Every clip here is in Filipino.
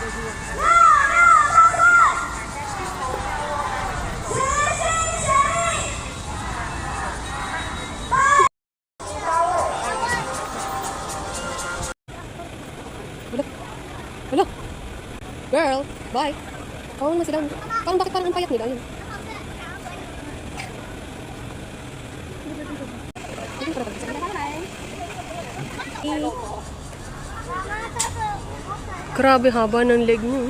Hello? Girl, bye. Oo naman sila. Parang bakit parang ang payat nila yun? Grabe haba ng leg mo.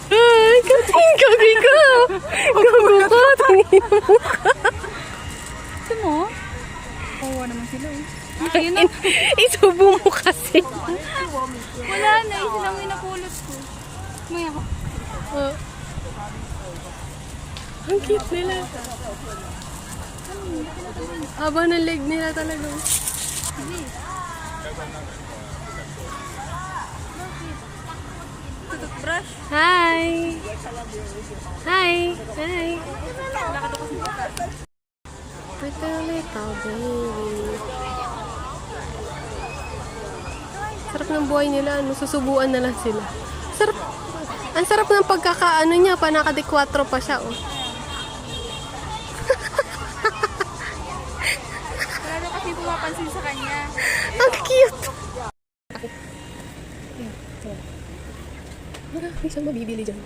Ay, gabi ka! Gago ka! Tingin mo ka! Ito mo? Kawa naman sila eh. Isubo mo kasi. Wala na, isa lang yung napulot ko. May ako. Ang cute nila. Haba ng leg nila talaga. Toothbrush. Hi! Hi! Hi! Little baby. Sarap ng buhay nila. Ano, susubuan na lang sila. Sarap. Ang sarap ng pagkakaano niya. Panaka-4 pa siya. Oh. Lalo kasi pumapansin sa kanya. Ang cute! May siyang mabibili dyan.